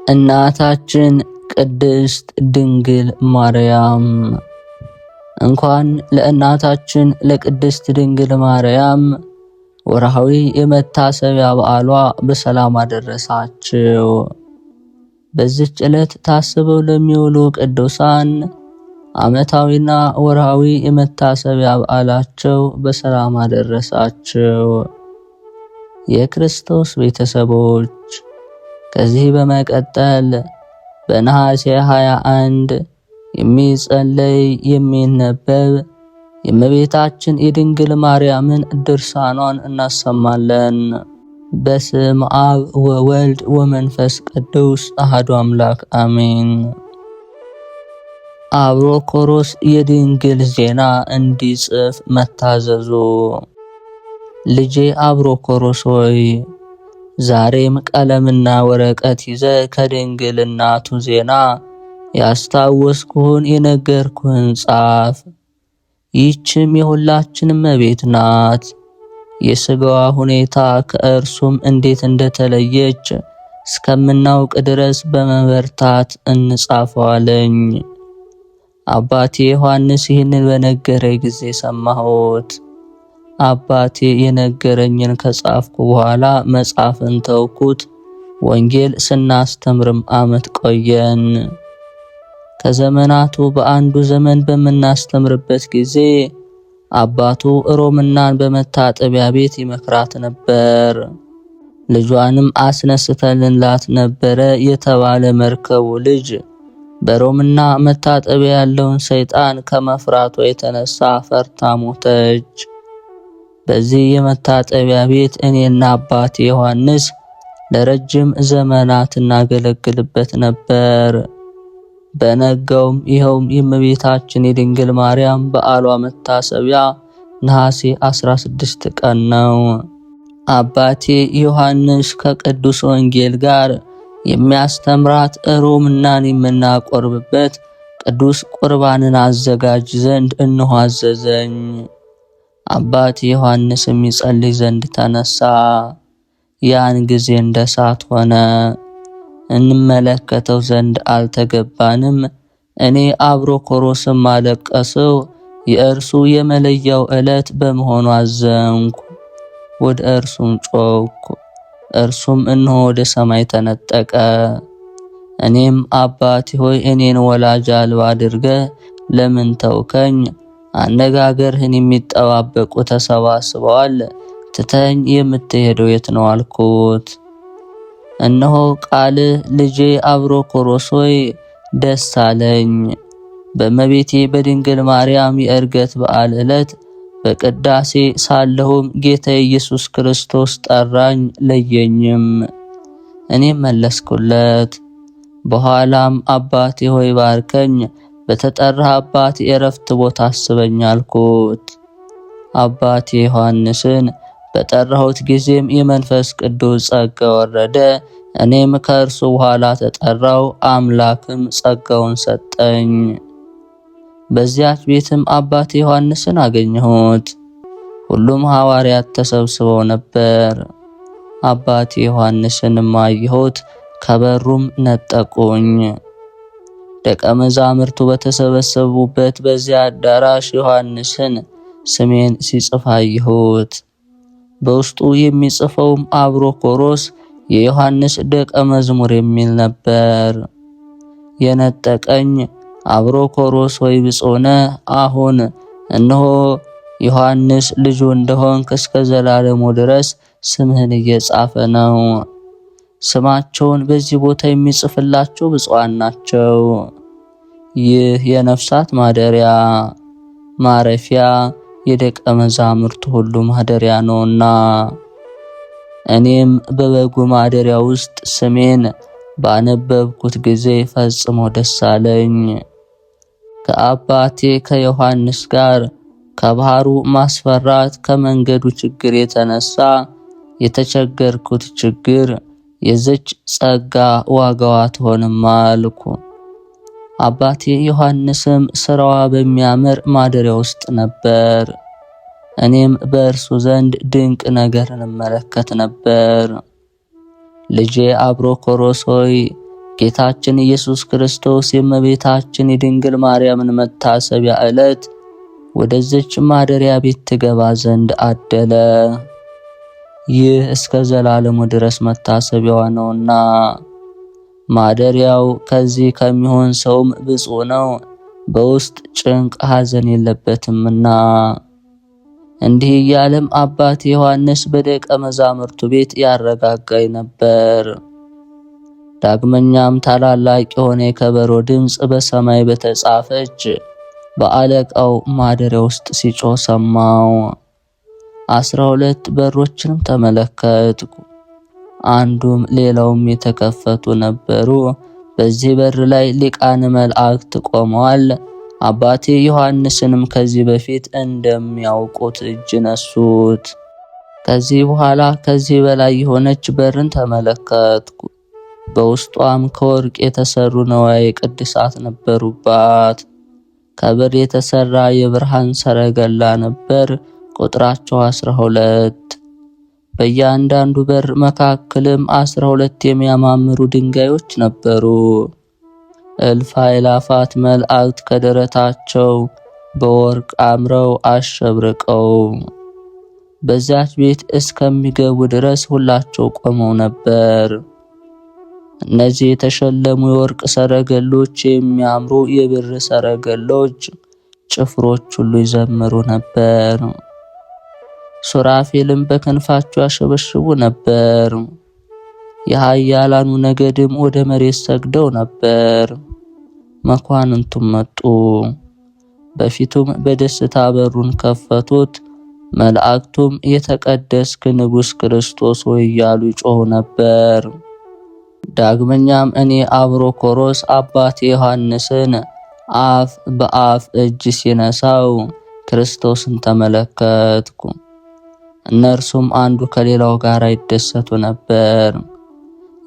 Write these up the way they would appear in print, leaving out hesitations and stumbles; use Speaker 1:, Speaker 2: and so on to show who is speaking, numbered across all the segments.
Speaker 1: እናታችን ቅድስት ድንግል ማርያም እንኳን ለእናታችን ለቅድስት ድንግል ማርያም ወርሃዊ የመታሰቢያ በዓሏ በሰላም አደረሳችሁ። በዚህች ዕለት ታስበው ለሚውሉ ቅዱሳን ዓመታዊና ወርሃዊ የመታሰቢያ በዓላቸው በሰላም አደረሳችሁ። የክርስቶስ ቤተሰቦች ከዚህ በመቀጠል በነሐሴ 21 የሚጸለይ የሚነበብ የእመቤታችን የድንግል ማርያምን ድርሳኗን እናሰማለን። በስም አብ ወወልድ ወመንፈስ ቅዱስ አሐዱ አምላክ አሜን። አብሮኮሮስ የድንግል ዜና እንዲጽፍ መታዘዙ። ልጄ አብሮኮሮስ ሆይ ዛሬም ቀለምና ወረቀት ይዘ ከድንግል እናቱ ዜና ያስታወስኩህን የነገርኩህን ጻፍ። ይህችም የሁላችንም እመቤት ናት። የሥጋዋ ሁኔታ ከእርሱም እንዴት እንደተለየች እስከምናውቅ ድረስ በመበርታት እንጻፈዋለኝ። አባቴ ዮሐንስ ይህንን በነገረ ጊዜ ሰማሁት። አባቴ የነገረኝን ከጻፍኩ በኋላ መጻፍን ተውኩት። ወንጌል ስናስተምርም ዓመት ቆየን። ከዘመናቱ በአንዱ ዘመን በምናስተምርበት ጊዜ አባቱ ሮምናን በመታጠቢያ ቤት ይመክራት ነበር። ልጇንም አስነስተንላት ነበረ የተባለ መርከቡ ልጅ በሮምና መታጠቢያ ያለውን ሰይጣን ከመፍራቷ የተነሳ ፈርታ ሞተች። በዚህ የመታጠቢያ ቤት እኔና አባቴ ዮሐንስ ለረጅም ዘመናት እናገለግልበት ነበር። በነጋውም ይኸውም የእመቤታችን የድንግል ማርያም በዓሏ መታሰቢያ ነሐሴ 16 ቀን ነው። አባቴ ዮሐንስ ከቅዱስ ወንጌል ጋር የሚያስተምራት ሮምናን የምናቆርብበት ቅዱስ ቁርባንን አዘጋጅ ዘንድ እንሆ አዘዘኝ። አባቴ ዮሐንስ የሚጸልይ ዘንድ ተነሳ። ያን ጊዜ እንደ እሳት ሆነ። እንመለከተው ዘንድ አልተገባንም። እኔ አብሮኮሮስም አለቀስሁ። የእርሱ የመለያው ዕለት በመሆኑ አዘንኩ። ወደ እርሱም ጮኽኩ። እርሱም እነሆ ወደ ሰማይ ተነጠቀ። እኔም አባቴ ሆይ እኔን ወላጅ አልባ አድርገህ ለምን ተውከኝ? አነጋገርህን የሚጠባበቁ ተሰባስበዋል። ትተኝ የምትሄደው የት ነው አልኩት። እነሆ ቃልህ ልጄ አብሮኮሮስ ሆይ ደስ አለኝ። በእመቤቴ በድንግል ማርያም የዕርገት በዓል ዕለት በቅዳሴ ሳለሁም ጌታ ኢየሱስ ክርስቶስ ጠራኝ ለየኝም። እኔም መለስኩለት። በኋላም አባቴ ሆይ ባርከኝ፣ በተጠራህባት የዕረፍት ቦታ አስበኝ አልኩት። አባቴ ዮሐንስን በጠራሁት ጊዜም የመንፈስ ቅዱስ ጸጋ ወረደ። እኔም ከእርሱ በኋላ ተጠራው። አምላክም ጸጋውን ሰጠኝ። በዚያች ቤትም አባቴ ዮሐንስን አገኘሁት። ሁሉም ሐዋርያት ተሰብስበው ነበር። አባቴ ዮሐንስንም አየሁት፣ ከበሩም ነጠቁኝ። ደቀ መዛሙርቱ በተሰበሰቡበት በዚያ አዳራሽ ዮሐንስን ስሜን ሲጽፍ አየሁት። በውስጡ የሚጽፈውም አብሮኮሮስ የዮሐንስ ደቀ መዝሙር የሚል ነበር። የነጠቀኝ አብሮኮሮስ ሆይ ብፁዕ ነህ። አሁን እነሆ ዮሐንስ ልጁ እንደሆንክ እስከ ዘላለሙ ድረስ ስምህን እየጻፈ ነው። ስማቸውን በዚህ ቦታ የሚጽፍላቸው ብፁዓን ናቸው። ይህ የነፍሳት ማደሪያ ማረፊያ የደቀ መዛሙርቱ ሁሉ ማደሪያ ነውና። እኔም በበጉ ማደሪያ ውስጥ ስሜን ባነበብኩት ጊዜ ፈጽሞ ደስ አለኝ። ከአባቴ ከዮሐንስ ጋር ከባህሩ ማስፈራት ከመንገዱ ችግር የተነሳ የተቸገርኩት ችግር የዘች ጸጋ ዋጋዋ ትሆንም አልኩ። አባቴ ዮሐንስም ስራዋ በሚያምር ማደሪያ ውስጥ ነበር። እኔም በእርሱ ዘንድ ድንቅ ነገር እንመለከት ነበር። ልጄ አብሮኮሮስ ሆይ ጌታችን ኢየሱስ ክርስቶስ የእመቤታችን የድንግል ማርያምን መታሰቢያ ዕለት ወደዚች ማደሪያ ቤት ትገባ ዘንድ አደለ። ይህ እስከ ዘላለሙ ድረስ መታሰቢያዋ ነውና። ማደሪያው ከዚህ ከሚሆን ሰውም ብፁዕ ነው፣ በውስጥ ጭንቅ ሐዘን የለበትምና። እንዲህ እያለም አባቴ ዮሐንስ በደቀ መዛሙርቱ ቤት ያረጋጋይ ነበር። ዳግመኛም ታላላቅ የሆነ የከበሮ ድምፅ በሰማይ በተጻፈች በአለቃው ማደሪያ ውስጥ ሲጮህ ሰማው። 12 በሮችንም ተመለከትኩ፣ አንዱም ሌላውም የተከፈቱ ነበሩ። በዚህ በር ላይ ሊቃነ መላእክት ቆመዋል። አባቴ ዮሐንስንም ከዚህ በፊት እንደሚያውቁት እጅ ነሱት። ከዚህ በኋላ ከዚህ በላይ የሆነች በርን ተመለከትኩ። በውስጧም ከወርቅ የተሰሩ ነዋየ ቅድሳት ነበሩባት። ከብር የተሰራ የብርሃን ሰረገላ ነበር። ቁጥራቸው 12። በእያንዳንዱ በር መካከልም 12 የሚያማምሩ ድንጋዮች ነበሩ። እልፍ አእላፋት መላእክት ከደረታቸው በወርቅ አምረው አሸብርቀው በዚያች ቤት እስከሚገቡ ድረስ ሁላቸው ቆመው ነበር። እነዚህ የተሸለሙ የወርቅ ሰረገሎች፣ የሚያምሩ የብር ሰረገሎች፣ ጭፍሮች ሁሉ ይዘምሩ ነበር። ሱራፌልም በክንፋቸው ያሸበሽቡ ነበር። የኃያላኑ ነገድም ወደ መሬት ሰግደው ነበር። መኳንንቱም መጡ፣ በፊቱም በደስታ በሩን ከፈቱት። መላእክቱም የተቀደስክ ንጉሥ ክርስቶስ ሆይ እያሉ ይጮኹ ነበር። ዳግመኛም እኔ አብሮኮሮስ አባቴ ዮሐንስን አፍ በአፍ እጅ ሲነሳው ክርስቶስን ተመለከትኩ። እነርሱም አንዱ ከሌላው ጋር ይደሰቱ ነበር።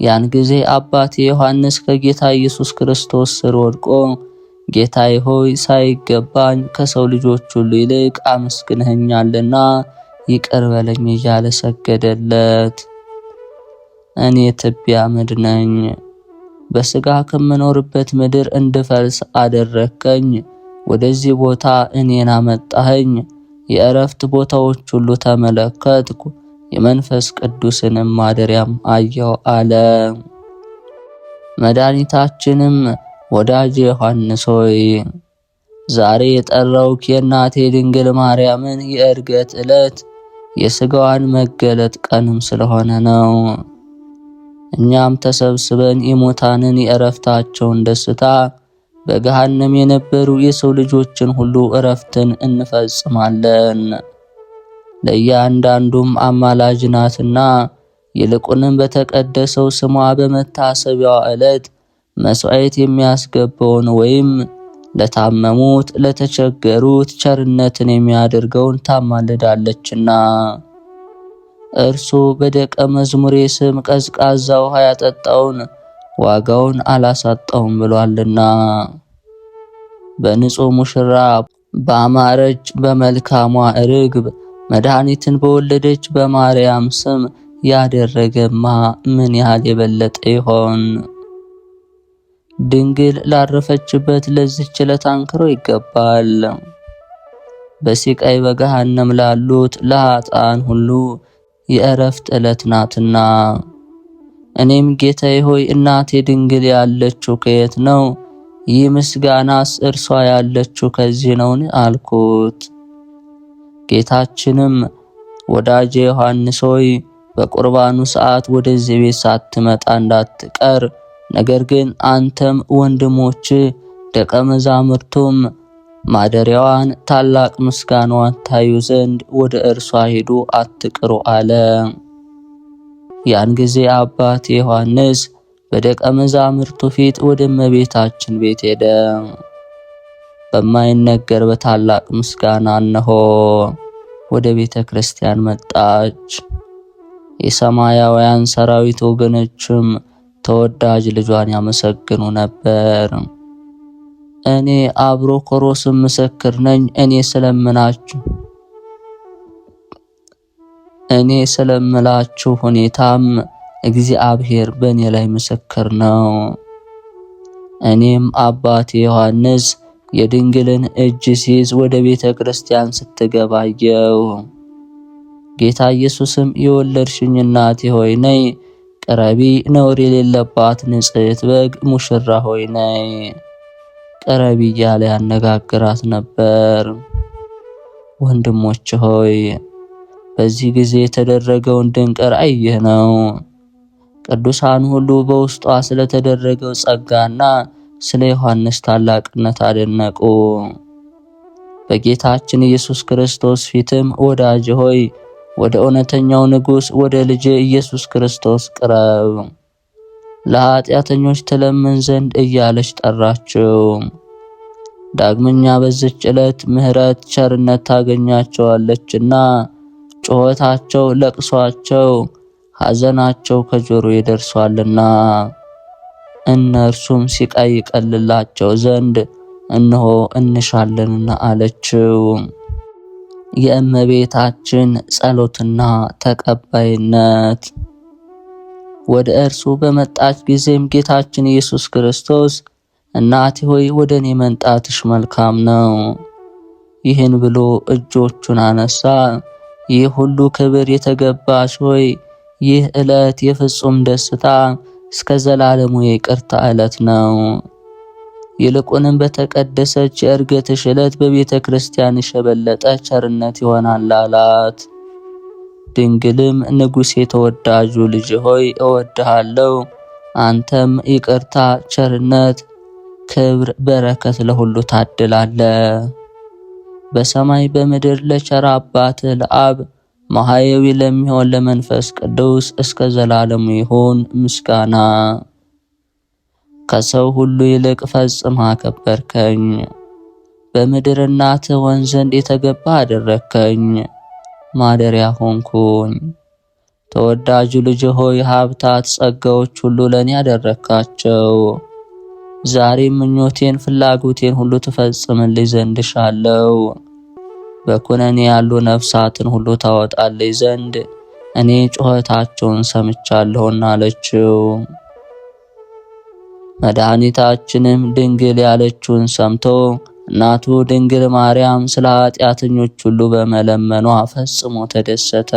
Speaker 1: ያን ጊዜ አባቴ ዮሐንስ ከጌታ ኢየሱስ ክርስቶስ ስር ወድቆ ጌታዬ ሆይ ሳይገባኝ ከሰው ልጆች ሁሉ ይልቅ አመስግነኸኛልና ይቅር በለኝ እያለ ሰገደለት። እኔ ትቢያ አመድ ነኝ፣ በሥጋ ከምኖርበት ምድር እንድፈልስ አደረከኝ። ወደዚህ ቦታ እኔን አመጣኸኝ። የእረፍት ቦታዎች ሁሉ ተመለከትኩ፣ የመንፈስ ቅዱስንም ማደሪያም አየሁ አለ። መድኃኒታችንም ወዳጄ ዮሐንስ ሆይ ዛሬ የጠራውክ የእናቴ ድንግል ማርያምን የዕርገት ዕለት የሥጋዋን መገለጥ ቀንም ስለሆነ ነው። እኛም ተሰብስበን የሙታንን የእረፍታቸውን ደስታ በገሃነም የነበሩ የሰው ልጆችን ሁሉ እረፍትን እንፈጽማለን። ለእያንዳንዱም አማላጅ ናትና፣ ይልቁንም በተቀደሰው ስሟ በመታሰቢያዋ ዕለት መስዋዕት የሚያስገባውን ወይም ለታመሙት ለተቸገሩት ቸርነትን የሚያደርገውን ታማልዳለችና፣ እርሱ በደቀ መዝሙሬ ስም ቀዝቃዛ ውሃ ያጠጣውን ዋጋውን አላሳጣውም ብሏልና። በንጹሕ ሙሽራ በአማረች በመልካሟ ርግብ መድኃኒትን በወለደች በማርያም ስም ያደረገማ ምን ያህል የበለጠ ይሆን? ድንግል ላረፈችበት ለዚህች ዕለት አንክሮ ይገባል። በሲቃይ በገሃነም ላሉት ለኃጥአን ሁሉ የእረፍት ዕለት ናትና። እኔም ጌታዬ ሆይ እናቴ ድንግል ያለችው ከየት ነው? ይህ ምስጋናስ እርሷ ያለችው ከዚህ ነውን? አልኩት። ጌታችንም ወዳጄ ዮሐንስ ሆይ በቁርባኑ ሰዓት ወደዚህ ቤት ሳትመጣ እንዳትቀር፣ ነገር ግን አንተም ወንድሞች ደቀ መዛሙርቱም ማደሪያዋን ታላቅ ምስጋናዋን ታዩ ዘንድ ወደ እርሷ ሄዱ፣ አትቅሩ አለ። ያን ጊዜ አባቴ ዮሐንስ በደቀ መዛሙርቱ ፊት ወደ እመቤታችን ቤት ሄደ። በማይነገር በታላቅ ምስጋና እነሆ ወደ ቤተ ክርስቲያን መጣች። የሰማያውያን ሰራዊት ወገኖችም ተወዳጅ ልጇን ያመሰግኑ ነበር። እኔ አብሮኮሮስ ምስክር ነኝ። እኔ ስለምላችሁ ሁኔታም እግዚአብሔር በእኔ ላይ ምስክር ነው። እኔም አባቴ ዮሐንስ የድንግልን እጅ ሲይዝ ወደ ቤተ ክርስቲያን ስትገባ አየሁ። ጌታ ኢየሱስም የወለድሽኝ እናቴ ሆይ ነይ፣ ቅረቢ፣ ነውር የሌለባት ንጽሕት በግ ሙሽራ ሆይ ነይ፣ ቅረቢ እያለ ያነጋግራት ነበር። ወንድሞች ሆይ በዚህ ጊዜ የተደረገውን ድንቅ ራእይ ይህ ነው። ቅዱሳን ሁሉ በውስጧ ስለተደረገው ጸጋና ስለ ዮሐንስ ታላቅነት አደነቁ። በጌታችን ኢየሱስ ክርስቶስ ፊትም ወዳጅ ሆይ ወደ እውነተኛው ንጉሥ ወደ ልጅ ኢየሱስ ክርስቶስ ቅረብ፣ ለኃጢአተኞች ትለምን ዘንድ እያለች ጠራችው። ዳግመኛ በዚች ዕለት ምሕረት ቸርነት ታገኛቸዋለችና ጩኸታቸው፣ ለቅሷቸው፣ ሐዘናቸው ከጆሮ ይደርሷልና እነርሱም ሲቃይ ይቀልላቸው ዘንድ እነሆ እንሻለንና አለችው። የእመቤታችን ጸሎትና ተቀባይነት። ወደ እርሱ በመጣች ጊዜም ጌታችን ኢየሱስ ክርስቶስ እናቴ ሆይ ወደ እኔ መምጣትሽ መልካም ነው፣ ይህን ብሎ እጆቹን አነሳ። ይህ ሁሉ ክብር የተገባሽ ሆይ ይህ ዕለት የፍጹም ደስታ እስከ ዘላለሙ የይቅርታ ዕለት ነው። ይልቁንም በተቀደሰች የዕርገትሽ ዕለት በቤተ ክርስቲያንሽ የበለጠ ቸርነት ይሆናል አላት። ድንግልም ንጉሴ ተወዳጁ ልጅ ሆይ እወድሃለሁ፣ አንተም ይቅርታ፣ ቸርነት፣ ክብር፣ በረከት ለሁሉ ታድላለ። በሰማይ በምድር ለቸር አባትህ ለአብ መሐየዊ ለሚሆን ለመንፈስ ቅዱስ እስከ ዘላለሙ ይሁን ምስጋና። ከሰው ሁሉ ይልቅ ፈጽመህ አከበርከኝ፣ በምድር እናትህ ሆን ዘንድ የተገባ አደረግከኝ፣ ማደሪያ ሆንኩኝ። ተወዳጁ ልጅ ሆይ ሀብታት፣ ጸጋዎች ሁሉ ለኔ ያደረካቸው፣ ዛሬም ምኞቴን ፍላጎቴን ሁሉ ትፈጽምልኝ ዘንድ ሻለው። በኩነኔ ያሉ ነፍሳትን ሁሉ ታወጣልኝ ዘንድ እኔ ጩኸታቸውን ሰምቻለሁና አለችው። መድኃኒታችንም ድንግል ያለችውን ሰምቶ እናቱ ድንግል ማርያም ስለ ኃጢአተኞች ሁሉ በመለመኗ ፈጽሞ ተደሰተ።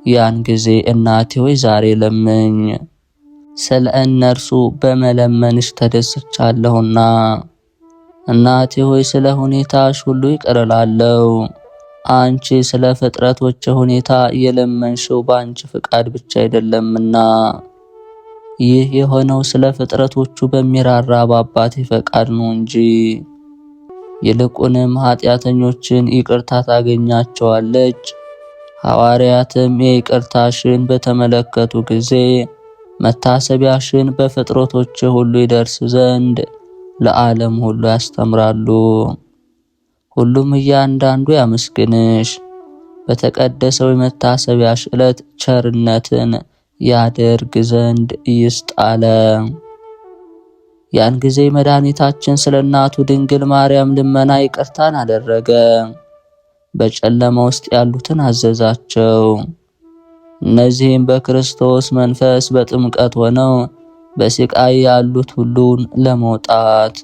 Speaker 1: ያን ጊዜ እናቴ ሆይ ዛሬ ለምኝ፣ ስለ እነርሱ በመለመንሽ ተደስቻለሁና። እናቴ ሆይ ስለ ሁኔታሽ ሁሉ ይቅር እላለሁ። አንቺ ስለ ፍጥረቶች ሁኔታ የለመንሽው በአንቺ ፍቃድ ብቻ አይደለምና ይህ የሆነው ስለ ፍጥረቶቹ በሚራራ በአባቴ ፈቃድ ነው እንጂ። ይልቁንም ኃጢአተኞችን ይቅርታ ታገኛቸዋለች። ሐዋርያትም የይቅርታሽን በተመለከቱ ጊዜ መታሰቢያሽን በፍጥረቶች ሁሉ ይደርስ ዘንድ ለዓለም ሁሉ ያስተምራሉ። ሁሉም እያንዳንዱ ያመስግንሽ፣ በተቀደሰው የመታሰቢያሽ ዕለት ቸርነትን ያደርግ ዘንድ ይስጣለ። ያን ጊዜ መድኃኒታችን ስለ እናቱ ድንግል ማርያም ልመና ይቅርታን አደረገ። በጨለማ ውስጥ ያሉትን አዘዛቸው። እነዚህም በክርስቶስ መንፈስ በጥምቀት ሆነው በስቃይ ያሉት ሁሉን ለመውጣት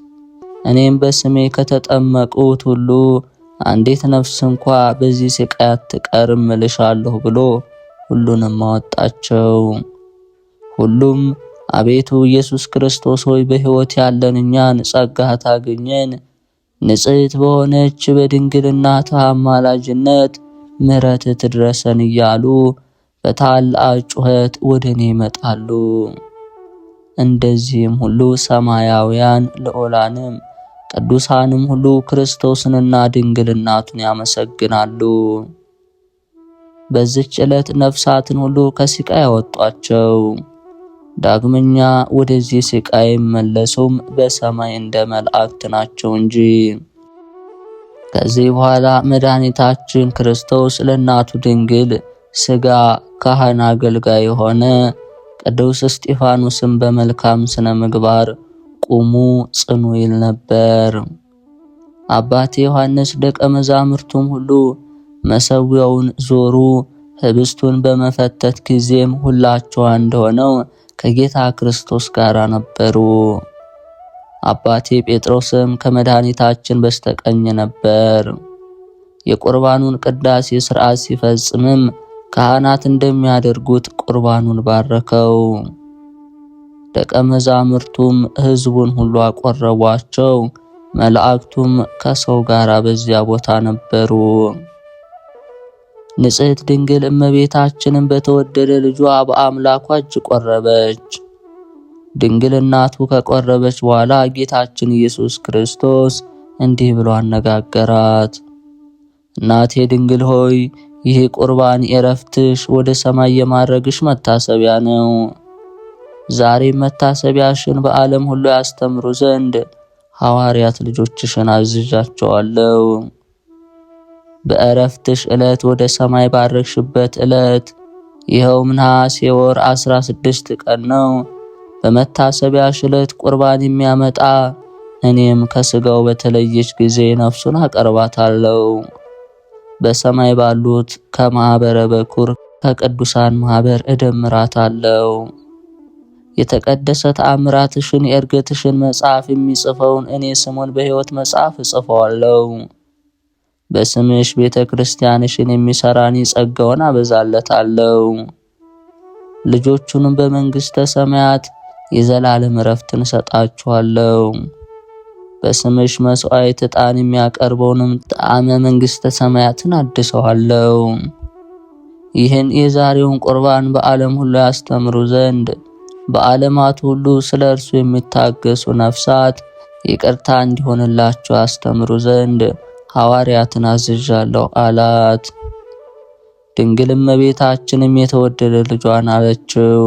Speaker 1: እኔም በስሜ ከተጠመቁት ሁሉ አንዲት ነፍስ እንኳ በዚህ ስቃይ አትቀርም እልሻለሁ ብሎ ሁሉንም አወጣቸው። ሁሉም አቤቱ ኢየሱስ ክርስቶስ ሆይ በሕይወት ያለን እኛን ጸጋህ ታገኘን፣ ንጽሕት በሆነች በድንግልናት አማላጅነት ምሕረት ትድረሰን እያሉ በታላቅ ጩኸት ወደ እኔ ይመጣሉ። እንደዚህም ሁሉ ሰማያውያን ልዑላንም ቅዱሳንም ሁሉ ክርስቶስንና ድንግልናቱን ያመሰግናሉ። በዚች ዕለት ነፍሳትን ሁሉ ከስቃይ ያወጧቸው። ዳግመኛ ወደዚህ ስቃይ መለሱም በሰማይ እንደ መላእክት ናቸው እንጂ። ከዚህ በኋላ መድኃኒታችን ክርስቶስ ለእናቱ ድንግል ሥጋ ካህን አገልጋይ የሆነ ቅዱስ እስጢፋኖስን በመልካም ስነ ምግባር ቁሙ ጽኑ ይል ነበር። አባቴ ዮሐንስ ደቀ መዛሙርቱም ሁሉ መሰዊያውን ዞሩ። ህብስቱን በመፈተት ጊዜም ሁላቸው አንድ ሆነው ከጌታ ክርስቶስ ጋር ነበሩ። አባቴ ጴጥሮስም ከመድኃኒታችን በስተቀኝ ነበር። የቁርባኑን ቅዳሴ ሥርዓት ሲፈጽምም ካህናት እንደሚያደርጉት ቁርባኑን ባረከው። ደቀ መዛሙርቱም ሕዝቡን ሁሉ አቆረቧቸው። መላእክቱም ከሰው ጋር በዚያ ቦታ ነበሩ። ንጽሕት ድንግል እመቤታችንን በተወደደ ልጇ በአምላኳ እጅ ቆረበች። ድንግል እናቱ ከቆረበች በኋላ ጌታችን ኢየሱስ ክርስቶስ እንዲህ ብሎ አነጋገራት። እናቴ ድንግል ሆይ ይህ ቁርባን የዕረፍትሽ ወደ ሰማይ የማረግሽ መታሰቢያ ነው። ዛሬም መታሰቢያሽን በዓለም ሁሉ ያስተምሩ ዘንድ ሐዋርያት ልጆችሽን አዝዣቸዋለሁ። በዕረፍትሽ ዕለት ወደ ሰማይ ባረግሽበት ዕለት ይኸውም ነሐሴ ወር 16 ቀን ነው። በመታሰቢያሽ ዕለት ቁርባን የሚያመጣ እኔም ከሥጋው በተለየች ጊዜ ነፍሱን አቀርባታለሁ። በሰማይ ባሉት ከማኅበረ በኩር ከቅዱሳን ማኅበር እደምራታለሁ። የተቀደሰ ተአምራትሽን የእርገትሽን መጽሐፍ የሚጽፈውን እኔ ስሙን በሕይወት መጽሐፍ እጽፈዋለሁ። በስምሽ ቤተ ክርስቲያንሽን የሚሠራን ጸጋውን አበዛለታለሁ። ልጆቹንም በመንግሥተ ሰማያት የዘላለም ዕረፍትን እሰጣችኋለሁ። በስምሽ መሥዋዕት ዕጣን የሚያቀርበውንም ጣዕመ መንግሥተ ሰማያትን አድሰዋለሁ። ይህን የዛሬውን ቁርባን በዓለም ሁሉ ያስተምሩ ዘንድ በዓለማት ሁሉ ስለ እርሱ የሚታገሱ ነፍሳት ይቅርታ እንዲሆንላቸው ያስተምሩ ዘንድ ሐዋርያትን አዝዣለሁ አላት። ድንግል እመቤታችንም የተወደደ ልጇን አለችው፣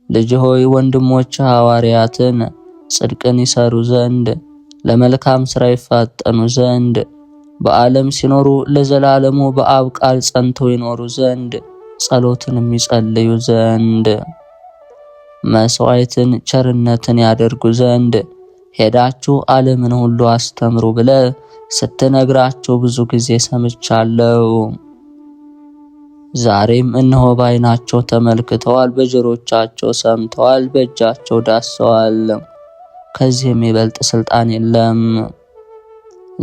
Speaker 1: ልጅ ሆይ ወንድሞች ሐዋርያትን ጽድቅን ይሰሩ ዘንድ ለመልካም ሥራ ይፋጠኑ ዘንድ በዓለም ሲኖሩ ለዘላለሙ በአብ ቃል ጸንተው ይኖሩ ዘንድ ጸሎትን የሚጸልዩ ዘንድ መሥዋዕትን ቸርነትን ያደርጉ ዘንድ ሄዳችሁ ዓለምን ሁሉ አስተምሩ ብለ ስትነግራቸው ብዙ ጊዜ ሰምቻለሁ። ዛሬም እነሆ በዓይናቸው ተመልክተዋል፣ በጆሮቻቸው ሰምተዋል፣ በእጃቸው ዳሰዋል። ከዚህ የሚበልጥ ስልጣን የለም።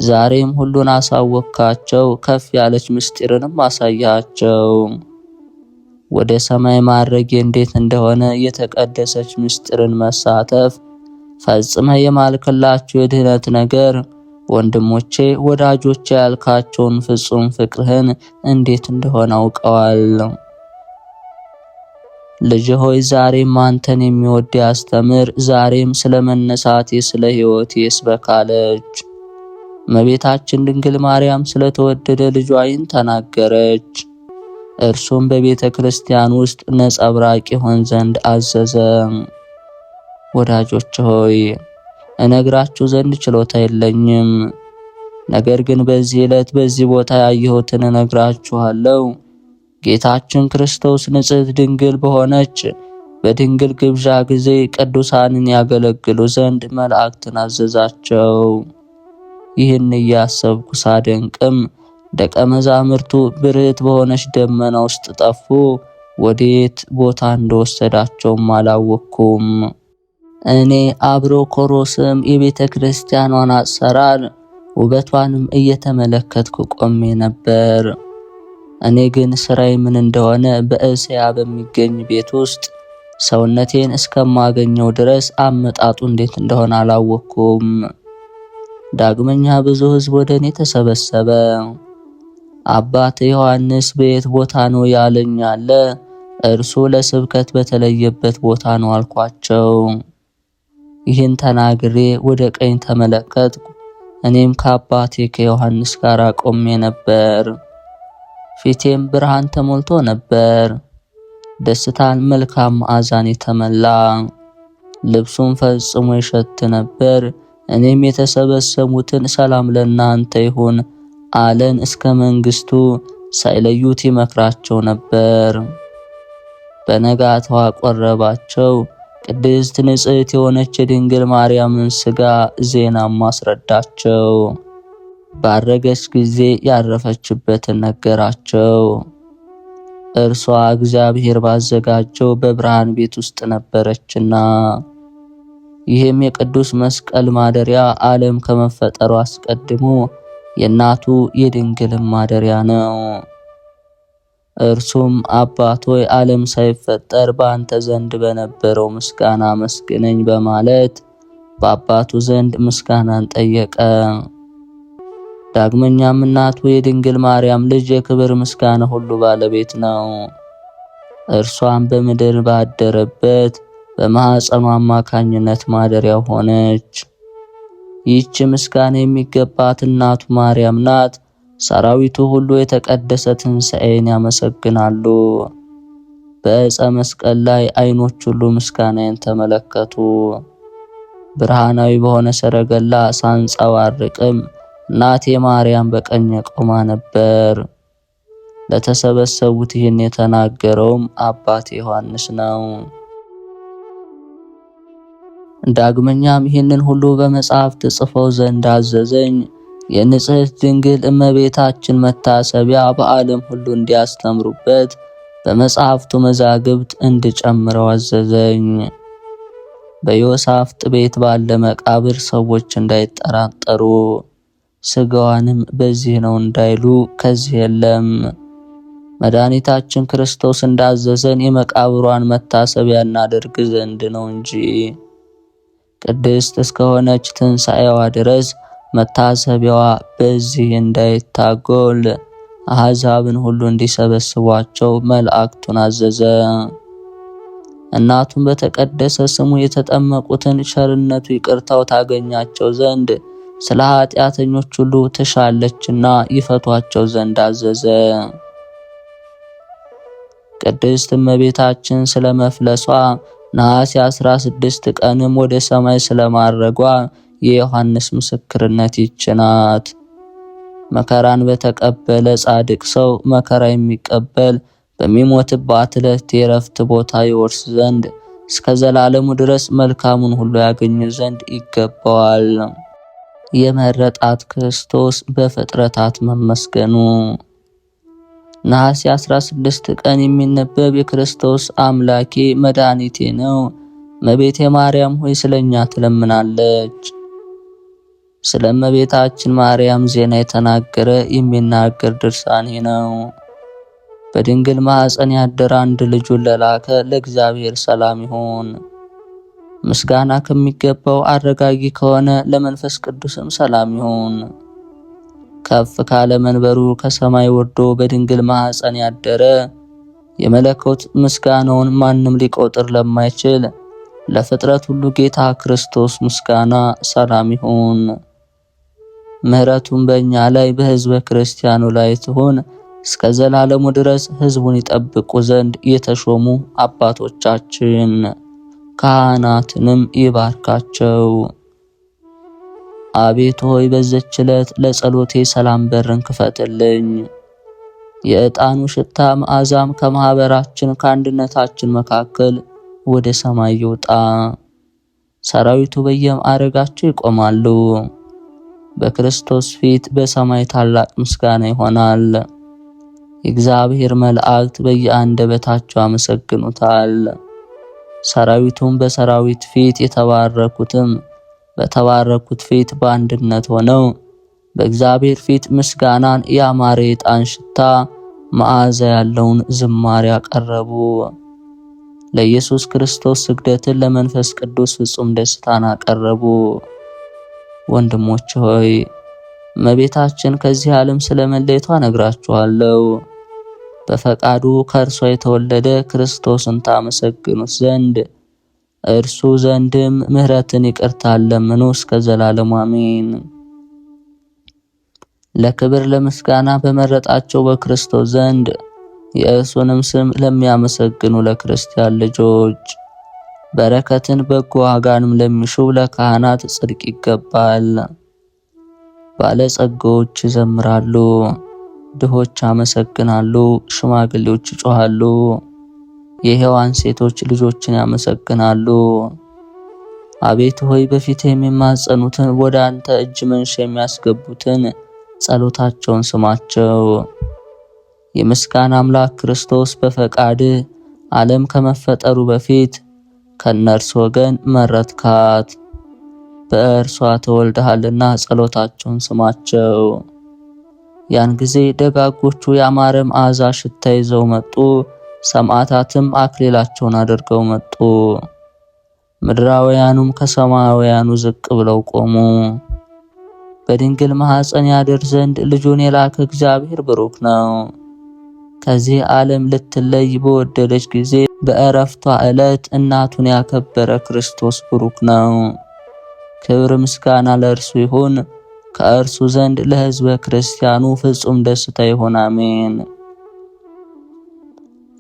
Speaker 1: ዛሬም ሁሉን አሳወካቸው፣ ከፍ ያለች ምስጢርንም አሳያቸው። ወደ ሰማይ ማረጌ እንዴት እንደሆነ የተቀደሰች ምስጢርን መሳተፍ ፈጽመ የማልክላቸው የድህነት ነገር ወንድሞቼ ወዳጆቼ ያልካቸውን ፍጹም ፍቅርህን እንዴት እንደሆነ አውቀዋል። ልጅ ሆይ ዛሬም አንተን የሚወድ ያስተምር፣ ዛሬም ስለ መነሳቴ ስለ ሕይወቴ ይስበካለች። እመቤታችን ድንግል ማርያም ስለተወደደ ልጇ ይህን ተናገረች። እርሱም በቤተ ክርስቲያን ውስጥ ነጸብራቅ ይሆን ዘንድ አዘዘ። ወዳጆች ሆይ እነግራችሁ ዘንድ ችሎታ የለኝም። ነገር ግን በዚህ ዕለት በዚህ ቦታ ያየሁትን እነግራችኋለሁ። ጌታችን ክርስቶስ ንጽሕት ድንግል በሆነች በድንግል ግብዣ ጊዜ ቅዱሳንን ያገለግሉ ዘንድ መላእክትን አዘዛቸው። ይህን እያሰብኩ ሳደንቅም ደቀ መዛሙርቱ ብርህት በሆነች ደመና ውስጥ ጠፉ። ወዴት ቦታ እንደወሰዳቸውም አላወቅኩም። እኔ አብሮኮሮስም የቤተ ክርስቲያኗን አሰራር ውበቷንም እየተመለከትኩ ቆሜ ነበር። እኔ ግን ስራዬ ምን እንደሆነ በእስያ በሚገኝ ቤት ውስጥ ሰውነቴን እስከማገኘው ድረስ አመጣጡ እንዴት እንደሆነ አላወቅኩም። ዳግመኛ ብዙ ሕዝብ ወደ እኔ ተሰበሰበ። አባት ዮሐንስ በየት ቦታ ነው ያለኝ አለ። እርሱ ለስብከት በተለየበት ቦታ ነው አልኳቸው። ይህን ተናግሬ ወደ ቀኝ ተመለከትኩ። እኔም ከአባቴ ከዮሐንስ ጋር ቆሜ ነበር። ፊቴም ብርሃን ተሞልቶ ነበር። ደስታን መልካም መዓዛን የተመላ ልብሱም ፈጽሞ ይሸት ነበር። እኔም የተሰበሰቡትን ሰላም ለእናንተ ይሁን አለን። እስከ መንግስቱ ሳይለዩት ይመክራቸው ነበር። በነጋታው አቆረባቸው። ቅድስት ንጽሕት የሆነች የድንግል ማርያምን ሥጋ ዜናም አስረዳቸው። ባረገች ጊዜ ያረፈችበትን ነገራቸው። እርሷ እግዚአብሔር ባዘጋጀው በብርሃን ቤት ውስጥ ነበረችና። ይህም የቅዱስ መስቀል ማደሪያ ዓለም ከመፈጠሩ አስቀድሞ የእናቱ የድንግል ማደሪያ ነው። እርሱም አባት ሆይ ዓለም ሳይፈጠር በአንተ ዘንድ በነበረው ምስጋና መስግነኝ በማለት በአባቱ ዘንድ ምስጋናን ጠየቀ። ዳግመኛም እናቱ የድንግል ማርያም ልጅ የክብር ምስጋና ሁሉ ባለቤት ነው። እርሷም በምድር ባደረበት በማኅፀኗ አማካኝነት ማደሪያው ሆነች። ይህች ምስጋና የሚገባት እናቱ ማርያም ናት። ሰራዊቱ ሁሉ የተቀደሰ ትንሣኤን ያመሰግናሉ። በዕፀ መስቀል ላይ ዓይኖች ሁሉ ምስጋናን ተመለከቱ። ብርሃናዊ በሆነ ሰረገላ ሳንጸባርቅም እናቴ ማርያም በቀኝ ቆማ ነበር። ለተሰበሰቡት ይህን የተናገረውም አባቴ ዮሐንስ ነው። ዳግመኛም ይህንን ሁሉ በመጽሐፍት ጽፈው ዘንድ አዘዘኝ። የንጽሕት ድንግል እመቤታችን መታሰቢያ በዓለም ሁሉ እንዲያስተምሩበት በመጽሐፍቱ መዛግብት እንድጨምረው አዘዘኝ። በዮሳፍጥ ቤት ባለ መቃብር ሰዎች እንዳይጠራጠሩ፣ ሥጋዋንም በዚህ ነው እንዳይሉ ከዚህ የለም። መድኃኒታችን ክርስቶስ እንዳዘዘን የመቃብሯን መታሰቢያ እናደርግ ዘንድ ነው እንጂ ቅድስት እስከሆነች ትንሣኤዋ ድረስ መታሰቢያዋ በዚህ እንዳይታጎል አሕዛብን ሁሉ እንዲሰበስቧቸው መላእክቱን አዘዘ። እናቱን በተቀደሰ ስሙ የተጠመቁትን ቸርነቱ ይቅርታው ታገኛቸው ዘንድ ስለ ኃጢአተኞች ሁሉ ትሻለችና ይፈቷቸው ዘንድ አዘዘ። ቅድስት እመቤታችን ስለ መፍለሷ ነሐሴ 16 ቀንም ወደ ሰማይ ስለማረጓ የዮሐንስ ምስክርነት ይችናት። መከራን በተቀበለ ጻድቅ ሰው መከራ የሚቀበል በሚሞትባት ዕለት የዕረፍት ቦታ ይወርስ ዘንድ እስከ ዘላለሙ ድረስ መልካሙን ሁሉ ያገኝ ዘንድ ይገባዋል። የመረጣት ክርስቶስ በፍጥረታት መመስገኑ። ነሐሴ 16 ቀን የሚነበብ የክርስቶስ አምላኬ መድኃኒቴ ነው። እመቤቴ ማርያም ሆይ ስለኛ ትለምናለች። ስለ እመቤታችን ማርያም ዜና የተናገረ የሚናገር ድርሳኔ ነው። በድንግል ማኅፀን ያደረ አንድ ልጁን ለላከ ለእግዚአብሔር ሰላም ይሁን። ምስጋና ከሚገባው አረጋጊ ከሆነ ለመንፈስ ቅዱስም ሰላም ይሁን። ከፍ ካለ መንበሩ ከሰማይ ወርዶ በድንግል ማኅፀን ያደረ የመለኮት ምስጋናውን ማንም ሊቆጥር ለማይችል ለፍጥረት ሁሉ ጌታ ክርስቶስ ምስጋና ሰላም ይሁን። ምሕረቱን በእኛ ላይ በሕዝበ ክርስቲያኑ ላይ ትሁን እስከ ዘላለሙ ድረስ ሕዝቡን ይጠብቁ ዘንድ የተሾሙ አባቶቻችን ካህናትንም ይባርካቸው። አቤቱ ሆይ በዚች ዕለት ለጸሎቴ ሰላም በርን ክፈትልኝ። የዕጣኑ ሽታ መዓዛም ከማኅበራችን ከአንድነታችን መካከል ወደ ሰማይ ይውጣ። ሰራዊቱ በየማዕረጋቸው ይቆማሉ። በክርስቶስ ፊት በሰማይ ታላቅ ምስጋና ይሆናል። የእግዚአብሔር መላእክት በየአንደበታቸው ያመሰግኑታል። ሰራዊቱም በሰራዊት ፊት የተባረኩትም በተባረኩት ፊት በአንድነት ሆነው በእግዚአብሔር ፊት ምስጋናን ያማረ የዕጣን ሽታ መዓዛ ያለውን ዝማሬ አቀረቡ። ለኢየሱስ ክርስቶስ ስግደትን ለመንፈስ ቅዱስ ፍጹም ደስታን አቀረቡ። ወንድሞች ሆይ እመቤታችን ከዚህ ዓለም ስለመለየቷ ነግራችኋለሁ። በፈቃዱ ከእርሷ የተወለደ ክርስቶስን ታመሰግኑት ዘንድ እርሱ ዘንድም ምሕረትን ይቅርታን ለምኑ እስከ ዘላለሙ አሜን። ለክብር ለምስጋና በመረጣቸው በክርስቶስ ዘንድ የእርሱንም ስም ለሚያመሰግኑ ለክርስቲያን ልጆች በረከትን በጎ ዋጋንም ለሚሹ ለካህናት ጽድቅ ይገባል። ባለጸጋዎች ይዘምራሉ፣ ድሆች ያመሰግናሉ፣ ሽማግሌዎች ይጮሃሉ፣ የሔዋን ሴቶች ልጆችን ያመሰግናሉ። አቤቱ ሆይ በፊት የሚማጸኑትን ወደ አንተ እጅ መንሻ የሚያስገቡትን ጸሎታቸውን ስማቸው። የምስጋና አምላክ ክርስቶስ በፈቃድ ዓለም ከመፈጠሩ በፊት ከነርሱ ወገን መረጥካት። በእርሷ ተወልደሃልና ጸሎታቸውን ስማቸው። ያን ጊዜ ደጋጎቹ ያማረ መዓዛ ሽታ ይዘው መጡ። ሰማዕታትም አክሊላቸውን አድርገው መጡ። ምድራውያኑም ከሰማያውያኑ ዝቅ ብለው ቆሙ። በድንግል ማኅፀን ያድር ዘንድ ልጁን የላከ እግዚአብሔር ብሩክ ነው። ከዚህ ዓለም ልትለይ በወደደች ጊዜ በዕረፍቷ ዕለት እናቱን ያከበረ ክርስቶስ ብሩክ ነው። ክብር ምስጋና ለእርሱ ይሁን፣ ከእርሱ ዘንድ ለሕዝበ ክርስቲያኑ ፍጹም ደስታ ይሁን፣ አሜን።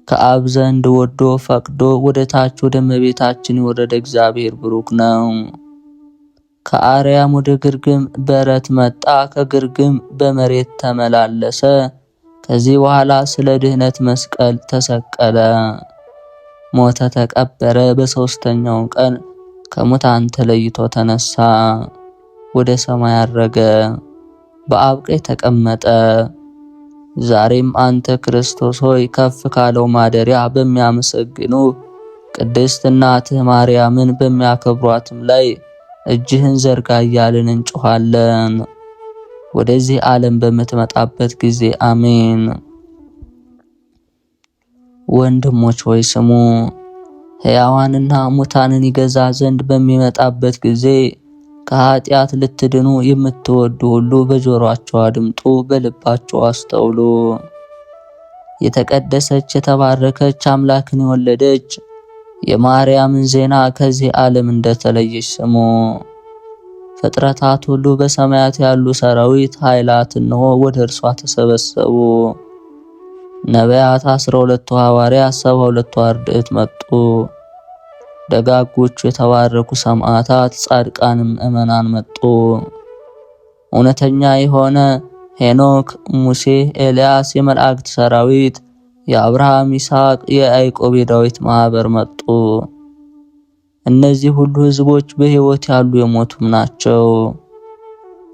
Speaker 1: ከአብ ዘንድ ወዶ ፈቅዶ ወደ ታች ወደ እመቤታችን የወረደ እግዚአብሔር ብሩክ ነው። ከአርያም ወደ ግርግም በረት መጣ፣ ከግርግም በመሬት ተመላለሰ። ከዚህ በኋላ ስለ ድህነት መስቀል ተሰቀለ፣ ሞተ፣ ተቀበረ። በሦስተኛው ቀን ከሙታን ተለይቶ ተነሳ፣ ወደ ሰማይ አረገ፣ በአብ ቀኝ ተቀመጠ። ዛሬም አንተ ክርስቶስ ሆይ ከፍ ካለው ማደሪያ በሚያመሰግኑ ቅድስት እናትህ ማርያምን በሚያከብሯትም ላይ እጅህን ዘርጋ እያልን እንጮኻለን። ወደዚህ ዓለም በምትመጣበት ጊዜ አሜን። ወንድሞች ሆይ ስሙ። ሕያዋንና ሙታንን ይገዛ ዘንድ በሚመጣበት ጊዜ ከኃጢአት ልትድኑ የምትወዱ ሁሉ በጆሮአቸው አድምጡ፣ በልባቸው አስተውሉ። የተቀደሰች የተባረከች አምላክን የወለደች የማርያምን ዜና ከዚህ ዓለም እንደተለየች ስሙ። ፍጥረታት ሁሉ በሰማያት ያሉ ሰራዊት ኃይላት እንሆ ወደ እርሷ ተሰበሰቡ። ነቢያት 12ቱ ሐዋርያት 72ቱ አርድእት መጡ። ደጋጎቹ የተባረኩ ሰማዕታት ጻድቃንም ምእመናን መጡ። እውነተኛ የሆነ ሄኖክ፣ ሙሴ፣ ኤልያስ፣ የመላእክት ሰራዊት፣ የአብርሃም፣ ይስሐቅ፣ የያዕቆብ፣ የዳዊት ማህበር መጡ። እነዚህ ሁሉ ሕዝቦች በሕይወት ያሉ የሞቱም ናቸው።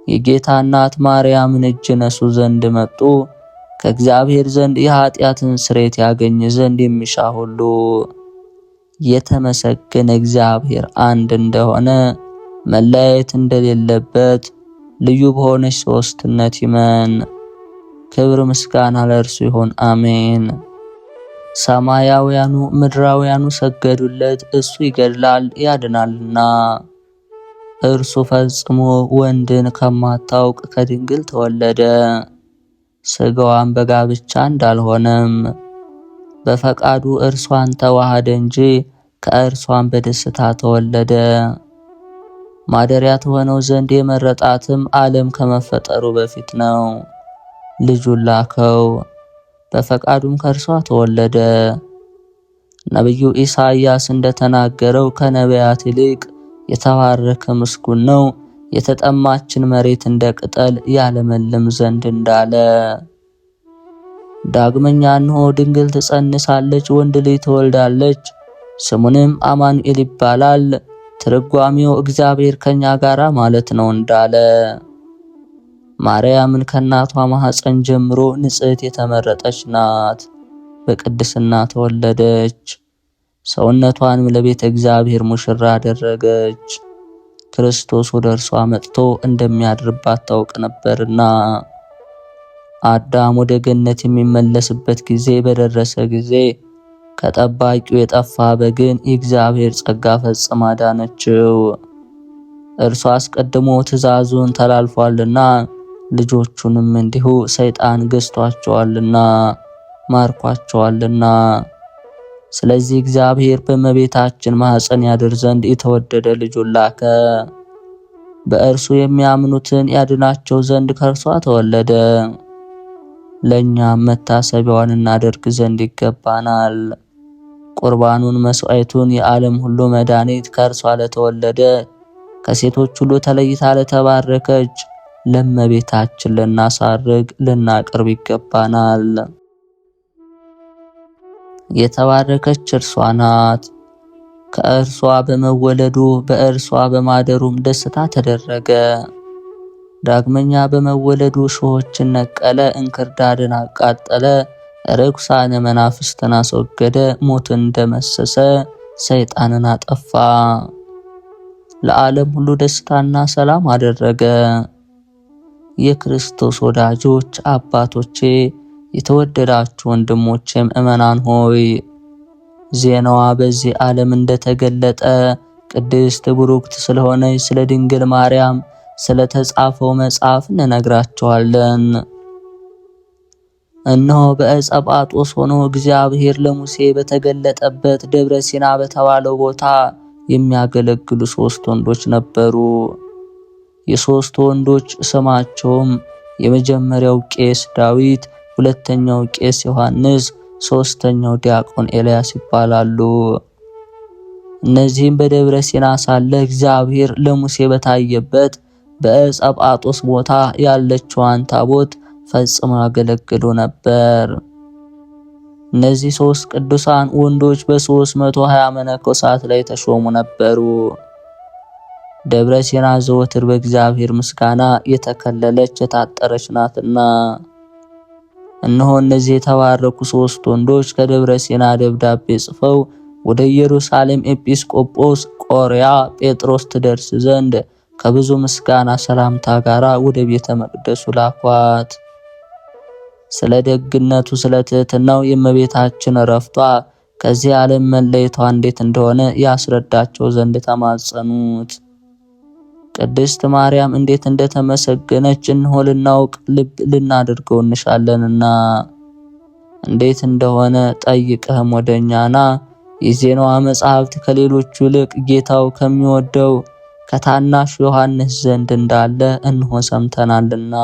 Speaker 1: የጌታ እናት ማርያምን እጅ ነሱ ዘንድ መጡ። ከእግዚአብሔር ዘንድ የኃጢአትን ስርየት ያገኝ ዘንድ የሚሻ ሁሉ የተመሰገነ እግዚአብሔር አንድ እንደሆነ መለያየት እንደሌለበት ልዩ በሆነች ሦስትነት ይመን። ክብር ምስጋና ለእርሱ ይሁን፣ አሜን። ሰማያውያኑ ምድራውያኑ ሰገዱለት፣ እሱ ይገድላል ያድናልና። እርሱ ፈጽሞ ወንድን ከማታውቅ ከድንግል ተወለደ። ሥጋዋን በጋብቻ እንዳልሆነም በፈቃዱ እርሷን ተዋሃደ እንጂ ከእርሷን በደስታ ተወለደ። ማደሪያ ትሆነው ዘንድ የመረጣትም ዓለም ከመፈጠሩ በፊት ነው። ልጁን ላከው፣ በፈቃዱም ከእርሷ ተወለደ። ነቢዩ ኢሳይያስ እንደተናገረው ከነቢያት ይልቅ የተባረከ ምስጉን ነው፣ የተጠማችን መሬት እንደ ቅጠል ያለመልም ዘንድ እንዳለ። ዳግመኛ እንሆ ድንግል ትጸንሳለች፣ ወንድ ልጅ ትወልዳለች፣ ስሙንም አማኑኤል ይባላል። ትርጓሜው እግዚአብሔር ከኛ ጋራ ማለት ነው እንዳለ። ማርያምን ከእናቷ ማኅፀን ጀምሮ ንጽሕት የተመረጠች ናት። በቅድስና ተወለደች። ሰውነቷንም ለቤተ እግዚአብሔር ሙሽራ አደረገች። ክርስቶስ ወደ እርሷ መጥቶ እንደሚያድርባት ታውቅ ነበርና። አዳም ወደ ገነት የሚመለስበት ጊዜ በደረሰ ጊዜ ከጠባቂው የጠፋ በግን የእግዚአብሔር ጸጋ ፈጽማ አዳነችው። እርሱ አስቀድሞ ትእዛዙን ተላልፏልና ልጆቹንም እንዲሁ ሰይጣን ገዝቷቸዋልና ማርኳቸዋልና። ስለዚህ እግዚአብሔር በእመቤታችን ማኅፀን ያድር ዘንድ የተወደደ ልጁን ላከ። በእርሱ የሚያምኑትን ያድናቸው ዘንድ ከእርሷ ተወለደ። ለእኛም መታሰቢያዋን እናደርግ ዘንድ ይገባናል። ቁርባኑን መስዋዕቱን የዓለም ሁሉ መድኃኒት ከእርሷ ለተወለደ ከሴቶች ሁሉ ተለይታ ለተባረከች ለእመቤታችን ልናሳርግ ልናቀርብ ይገባናል። የተባረከች እርሷ ናት። ከእርሷ በመወለዱ በእርሷ በማደሩም ደስታ ተደረገ። ዳግመኛ በመወለዱ ሾሆችን ነቀለ፣ እንክርዳድን አቃጠለ፣ ርኩሳነ መናፍስትን አስወገደ፣ ሞትን ደመሰሰ፣ ሰይጣንን አጠፋ። ለዓለም ሁሉ ደስታና ሰላም አደረገ። የክርስቶስ ወዳጆች አባቶቼ፣ የተወደዳችሁ ወንድሞቼ ምእመናን ሆይ ዜናዋ በዚህ ዓለም እንደተገለጠ ቅድስት ብሩክት ስለሆነች ስለ ድንግል ማርያም ስለተጻፈው መጽሐፍ እንነግራችኋለን። እነሆ በዕፀ ጳጦስ ሆኖ እግዚአብሔር ለሙሴ በተገለጠበት ደብረ ሲና በተባለው ቦታ የሚያገለግሉ 3 ወንዶች ነበሩ። የሦስቱ ወንዶች ስማቸውም የመጀመሪያው ቄስ ዳዊት፣ ሁለተኛው ቄስ ዮሐንስ፣ ሶስተኛው ዲያቆን ኤልያስ ይባላሉ። እነዚህም በደብረ ሲና ሳለ እግዚአብሔር ለሙሴ በታየበት በዕፀ ጳጦስ ቦታ ያለችዋን ታቦት ፈጽመው ያገለግሉ ነበር። እነዚህ 3 ቅዱሳን ወንዶች በ320 መነኮሳት ላይ ተሾሙ ነበሩ። ደብረ ሲና ዘወትር በእግዚአብሔር ምስጋና የተከለለች የታጠረች ናትና። እነሆ እነዚህ የተባረኩ 3 ወንዶች ከደብረ ሲና ደብዳቤ ጽፈው ወደ ኢየሩሳሌም ኤጲስቆጶስ ቆርያ ጴጥሮስ ትደርስ ዘንድ ከብዙ ምስጋና ሰላምታ ጋራ ወደ ቤተ መቅደሱ ላኳት። ስለ ደግነቱ ስለ ትህትናው የእመቤታችን ረፍቷ ከዚህ ዓለም መለየቷ እንዴት እንደሆነ ያስረዳቸው ዘንድ ተማጸኑት። ቅድስት ማርያም እንዴት እንደተመሰገነች እንሆ ልናውቅ ልብ ልናደርገው እንሻለንና እንዴት እንደሆነ ጠይቀህም ወደኛና የዜናዋ መጽሐፍት ከሌሎቹ ይልቅ ጌታው ከሚወደው ከታናሹ ዮሐንስ ዘንድ እንዳለ እንሆ ሰምተናልና።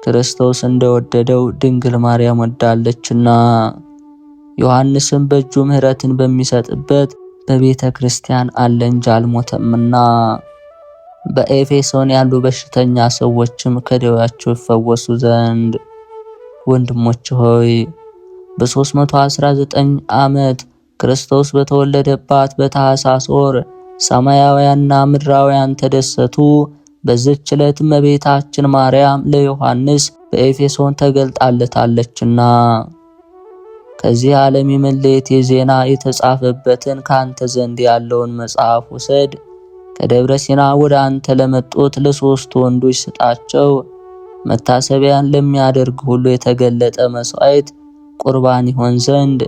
Speaker 1: ክርስቶስ እንደወደደው ድንግል ማርያም ወዳለችና ዮሐንስም በእጁ ምሕረትን በሚሰጥበት በቤተ ክርስቲያን አለ እንጂ አልሞተምና። በኤፌሶን ያሉ በሽተኛ ሰዎችም ከደዌያቸው ይፈወሱ ዘንድ ወንድሞች ሆይ በ319 ዓመት ክርስቶስ በተወለደባት በታኅሳስ ወር ሰማያውያንና ምድራውያን ተደሰቱ። በዚህች ዕለት እመቤታችን ማርያም ለዮሐንስ በኤፌሶን ተገልጣለታለችና ከዚህ ዓለም የመለየት ዜና የተጻፈበትን ካንተ ዘንድ ያለውን መጽሐፍ ውሰድ። ከደብረ ሲና ወደ አንተ ለመጡት ለ3 ወንዶች ስጣቸው። መታሰቢያን ለሚያደርግ ሁሉ የተገለጠ መስዋዕት ቁርባን ይሆን ዘንድ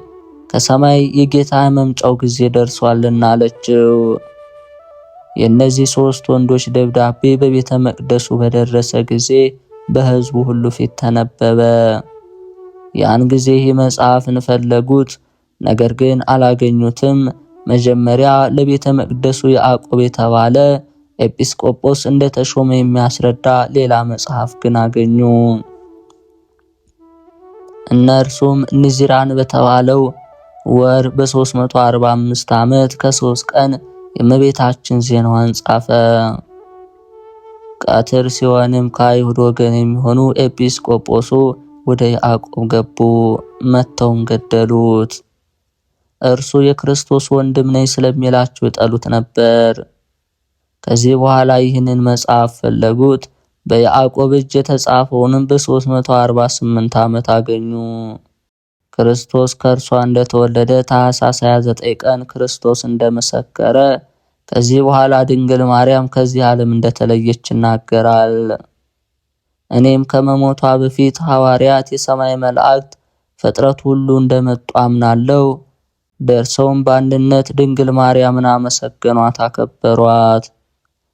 Speaker 1: ከሰማይ የጌታ መምጫው ጊዜ ደርሷልና አለችው። የእነዚህ 3 ወንዶች ደብዳቤ በቤተ መቅደሱ በደረሰ ጊዜ በሕዝቡ ሁሉ ፊት ተነበበ። ያን ጊዜ ይህ መጽሐፍን ፈለጉት፣ ነገር ግን አላገኙትም። መጀመሪያ ለቤተ መቅደሱ ያዕቆብ የተባለ ኤጲስቆጶስ እንደተሾመ የሚያስረዳ ሌላ መጽሐፍ ግን አገኙ። እነርሱም ንዚራን በተባለው ወር በ345 ዓመት ከ3 ቀን የእመቤታችን ዜናዋን ጻፈ። ቀትር ሲሆንም ከአይሁድ ወገን የሚሆኑ ኤጲስቆጶሱ ወደ ያዕቆብ ገቡ፣ መተውም ገደሉት። እርሱ የክርስቶስ ወንድም ነኝ ስለሚላቸው ይጠሉት ነበር። ከዚህ በኋላ ይህንን መጽሐፍ ፈለጉት። በያዕቆብ እጅ የተጻፈውንም በ348 ዓመት አገኙ። ክርስቶስ ከእርሷ እንደተወለደ ታኅሳስ 29 ቀን ክርስቶስ እንደመሰከረ ከዚህ በኋላ ድንግል ማርያም ከዚህ ዓለም እንደተለየች ይናገራል። እኔም ከመሞቷ በፊት ሐዋርያት፣ የሰማይ መላእክት፣ ፍጥረት ሁሉ እንደመጡ አምናለሁ። ደርሰውም በአንድነት ድንግል ማርያምን አመሰገኗት፣ አከበሯት።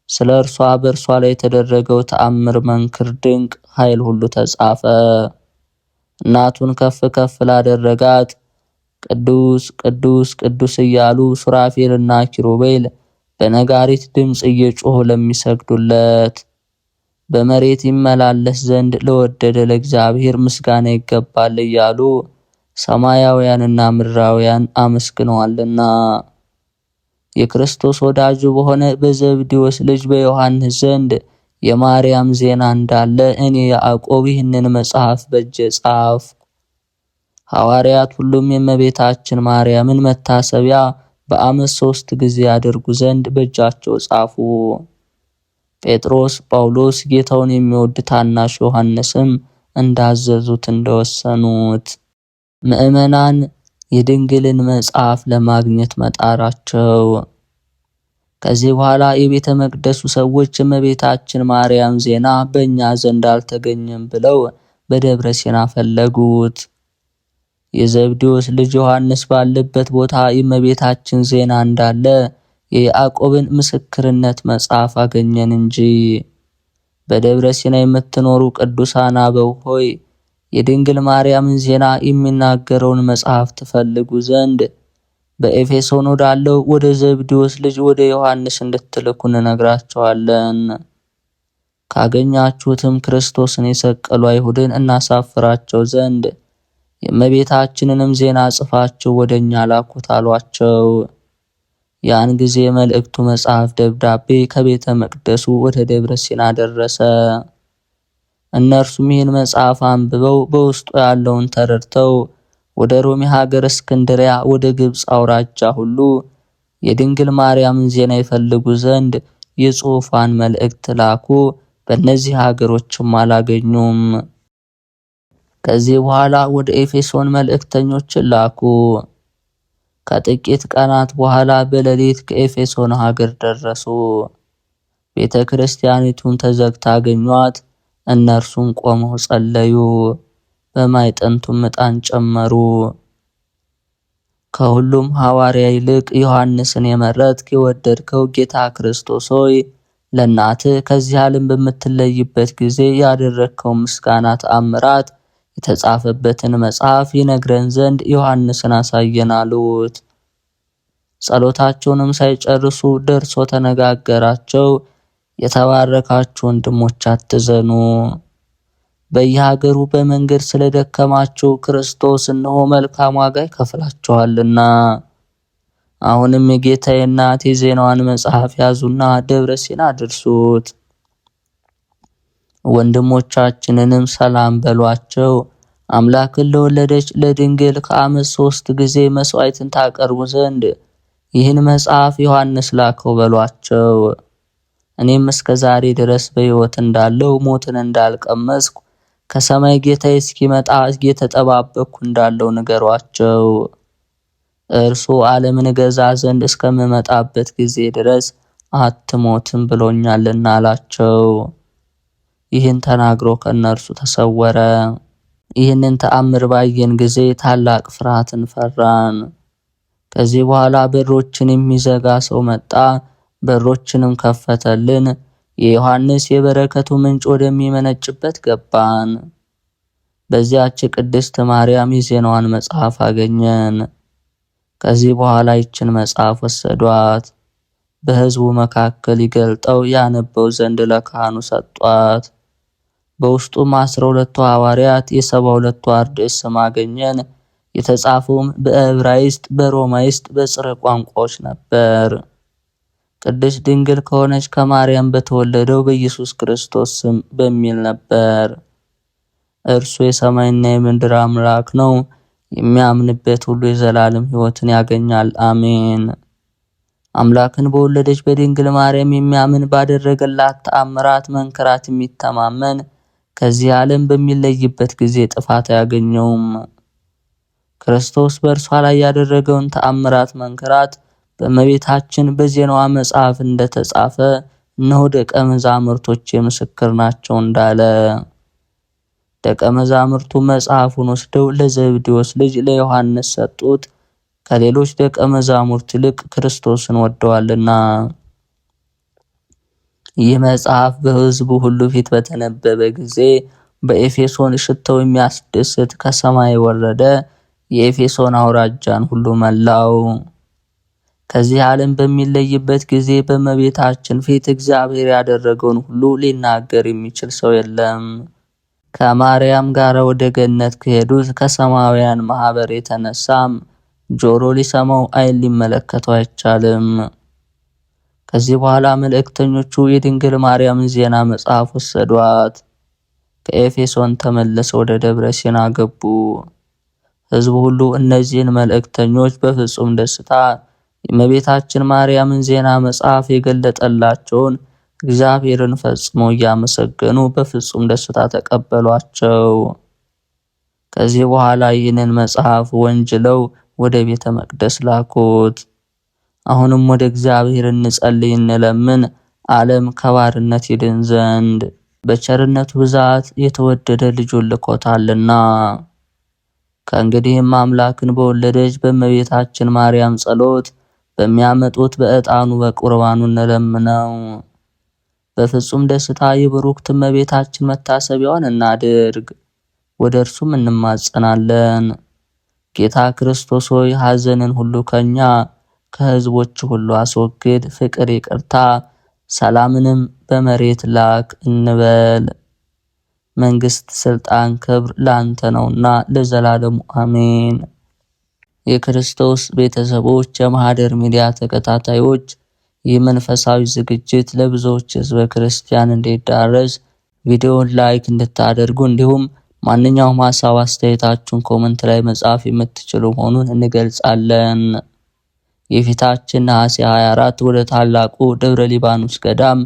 Speaker 1: ስለ እርሷ በእርሷ ላይ የተደረገው ተአምር፣ መንክር፣ ድንቅ ኃይል ሁሉ ተጻፈ። እናቱን ከፍ ከፍ ላደረጋት ቅዱስ ቅዱስ ቅዱስ እያሉ ሱራፌልና ኪሩቤል በነጋሪት ድምፅ እየጮሁ ለሚሰግዱለት በመሬት ይመላለስ ዘንድ ለወደደ ለእግዚአብሔር ምስጋና ይገባል እያሉ ሰማያውያንና ምድራውያን አመስግነዋልና። የክርስቶስ ወዳጁ በሆነ በዘብዴዎስ ልጅ በዮሐንስ ዘንድ የማርያም ዜና እንዳለ እኔ ያዕቆብ ይህንን መጽሐፍ በእጄ ጻፍ። ሐዋርያት ሁሉም የእመቤታችን ማርያምን መታሰቢያ በዓመት 3 ጊዜ ያደርጉ ዘንድ በእጃቸው ጻፉ። ጴጥሮስ፣ ጳውሎስ፣ ጌታውን የሚወድ ታናሽ ዮሐንስም እንዳዘዙት እንደወሰኑት። ምእመናን የድንግልን መጽሐፍ ለማግኘት መጣራቸው። ከዚህ በኋላ የቤተ መቅደሱ ሰዎች እመቤታችን ማርያም ዜና በእኛ ዘንድ አልተገኘም ብለው በደብረ ሲና ፈለጉት። የዘብዴዎስ ልጅ ዮሐንስ ባለበት ቦታ የእመቤታችን ዜና እንዳለ የያዕቆብን ምስክርነት መጽሐፍ አገኘን እንጂ። በደብረ ሲና የምትኖሩ ቅዱሳን አበው ሆይ የድንግል ማርያምን ዜና የሚናገረውን መጽሐፍ ትፈልጉ ዘንድ በኤፌሶን ወዳለው ወደ ዘብዴዎስ ልጅ ወደ ዮሐንስ እንድትልኩ እንነግራቸዋለን። ካገኛችሁትም ክርስቶስን የሰቀሉ አይሁድን እናሳፍራቸው ዘንድ የእመቤታችንንም ዜና ጽፋችሁ ወደኛ ላኩት አሏቸው። ያን ጊዜ መልእክቱ መጽሐፍ ደብዳቤ ከቤተ መቅደሱ ወደ ደብረ ሲና ደረሰ። እነርሱም ይህን መጽሐፍ አንብበው በውስጡ ያለውን ተረድተው ወደ ሮሚ ሀገር እስክንድሪያ፣ ወደ ግብፅ አውራጃ ሁሉ የድንግል ማርያምን ዜና ይፈልጉ ዘንድ የጽሑፏን መልእክት ላኩ። በእነዚህ ሀገሮችም አላገኙም። ከዚህ በኋላ ወደ ኤፌሶን መልእክተኞችን ላኩ። ከጥቂት ቀናት በኋላ በሌሊት ከኤፌሶን ሀገር ደረሱ። ቤተ ክርስቲያኒቱን ተዘግታ አገኟት። እነርሱም ቆመው ጸለዩ። በማይጠንቱም ዕጣን ጨመሩ። ከሁሉም ሐዋርያ ይልቅ ዮሐንስን የመረጥክ የወደድከው ጌታ ክርስቶስ ሆይ ለእናትህ ከዚህ ዓለም በምትለይበት ጊዜ ያደረግከው ምስጋና ተአምራት የተጻፈበትን መጽሐፍ ይነግረን ዘንድ ዮሐንስን አሳየን አሉት። ጸሎታቸውንም ሳይጨርሱ ደርሶ ተነጋገራቸው። የተባረካችሁ ወንድሞች አትዘኑ። በየሀገሩ በመንገድ ስለደከማችሁ ክርስቶስ እነሆ መልካም ዋጋ ይከፍላችኋልና። አሁንም የጌታዬ እናት የዜናዋን መጽሐፍ ያዙና ደብረ ሲና አድርሱት። ወንድሞቻችንንም ሰላም በሏቸው። አምላክን ለወለደች ለድንግል ከዓመት 3 ጊዜ መስዋዕትን ታቀርቡ ዘንድ ይህን መጽሐፍ ዮሐንስ ላከው በሏቸው። እኔም እስከ ዛሬ ድረስ በሕይወት እንዳለው ሞትን እንዳልቀመስኩ ከሰማይ ጌታዬ እስኪመጣ እየተጠባበቅኩ እንዳለው ንገሯቸው። እርሱ ዓለምን ገዛ ዘንድ እስከምመጣበት ጊዜ ድረስ አትሞትም ብሎኛልና አላቸው። ይህን ተናግሮ ከነርሱ ተሰወረ። ይህንን ተአምር ባየን ጊዜ ታላቅ ፍርሃትን ፈራን። ከዚህ በኋላ በሮችን የሚዘጋ ሰው መጣ። በሮችንም ከፈተልን። የዮሐንስ የበረከቱ ምንጭ ወደሚመነጭበት ገባን። በዚያች ቅድስት ማርያም የዜናዋን መጽሐፍ አገኘን። ከዚህ በኋላ ይችን መጽሐፍ ወሰዷት። በሕዝቡ መካከል ይገልጠው ያነበው ዘንድ ለካህኑ ሰጧት። በውስጡም 12 ሐዋርያት የ72 አርድእት ስም አገኘን። የተጻፈውም በዕብራይስጥ፣ በሮማይስጥ፣ በጽርዕ ቋንቋዎች ነበር። ቅድስት ድንግል ከሆነች ከማርያም በተወለደው በኢየሱስ ክርስቶስ ስም በሚል ነበር። እርሱ የሰማይና የምድር አምላክ ነው። የሚያምንበት ሁሉ የዘላለም ሕይወትን ያገኛል። አሜን። አምላክን በወለደች በድንግል ማርያም የሚያምን ባደረገላት ተአምራት መንከራት የሚተማመን ከዚህ ዓለም በሚለይበት ጊዜ ጥፋት አያገኘውም። ክርስቶስ በእርሷ ላይ ያደረገውን ተአምራት መንከራት በእመቤታችን በዜናዋ መጽሐፍ እንደተጻፈ እነሆ ደቀ መዛሙርቶቼ ምስክር ናቸው እንዳለ። ደቀ መዛሙርቱ መጽሐፉን ወስደው ለዘብዴዎስ ልጅ ለዮሐንስ ሰጡት። ከሌሎች ደቀ መዛሙርት ይልቅ ክርስቶስን ወደዋልና። ይህ መጽሐፍ በሕዝቡ ሁሉ ፊት በተነበበ ጊዜ በኤፌሶን ሽታው የሚያስደስት ከሰማይ ወረደ። የኤፌሶን አውራጃን ሁሉ መላው። ከዚህ ዓለም በሚለይበት ጊዜ በእመቤታችን ፊት እግዚአብሔር ያደረገውን ሁሉ ሊናገር የሚችል ሰው የለም። ከማርያም ጋር ወደ ገነት ከሄዱት ከሰማያውያን ማህበር የተነሳም ጆሮ ሊሰማው ዓይን ሊመለከተው አይቻልም። ከዚህ በኋላ መልእክተኞቹ የድንግል ማርያምን ዜና መጽሐፍ ወሰዷት። ከኤፌሶን ተመልሰው ወደ ደብረ ሲና ገቡ። ሕዝቡ ሁሉ እነዚህን መልእክተኞች በፍጹም ደስታ የእመቤታችን ማርያምን ዜና መጽሐፍ የገለጠላቸውን እግዚአብሔርን ፈጽመው እያመሰገኑ በፍጹም ደስታ ተቀበሏቸው። ከዚህ በኋላ ይህንን መጽሐፍ ወንጅለው ወደ ቤተ መቅደስ ላኩት። አሁንም ወደ እግዚአብሔር እንጸልይ እንለምን፣ ዓለም ከባርነት ይድን ዘንድ በቸርነቱ ብዛት የተወደደ ልጁን ልኮታልና። ከእንግዲህም አምላክን በወለደች በእመቤታችን ማርያም ጸሎት በሚያመጡት በዕጣኑ በቁርባኑ እንለምነው። በፍጹም ደስታ የብሩክት እመቤታችን መታሰቢያዋን እናድርግ፣ ወደ እርሱም እንማጸናለን። ጌታ ክርስቶስ ሆይ ሐዘንን ሁሉ ከኛ ከሕዝቦች ሁሉ አስወግድ፣ ፍቅር፣ ይቅርታ፣ ሰላምንም በመሬት ላክ እንበል። መንግስት፣ ስልጣን፣ ክብር ላንተ ነውና ለዘላለሙ አሜን። የክርስቶስ ቤተሰቦች፣ የማህደር ሚዲያ ተከታታዮች ይህ መንፈሳዊ ዝግጅት ለብዙዎች ሕዝበ ክርስቲያን እንዲዳረስ ቪዲዮውን ላይክ እንድታደርጉ እንዲሁም ማንኛውም ሐሳብ አስተያየታችሁን ኮሜንት ላይ መጻፍ የምትችሉ መሆኑን እንገልጻለን። የፊታችን ነሐሴ 24 ወደ ታላቁ ደብረ ሊባኖስ ገዳም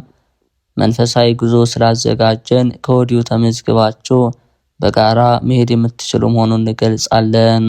Speaker 1: መንፈሳዊ ጉዞ ስላዘጋጀን ከወዲሁ ተመዝግባችሁ በጋራ መሄድ የምትችሉ መሆኑን እንገልጻለን።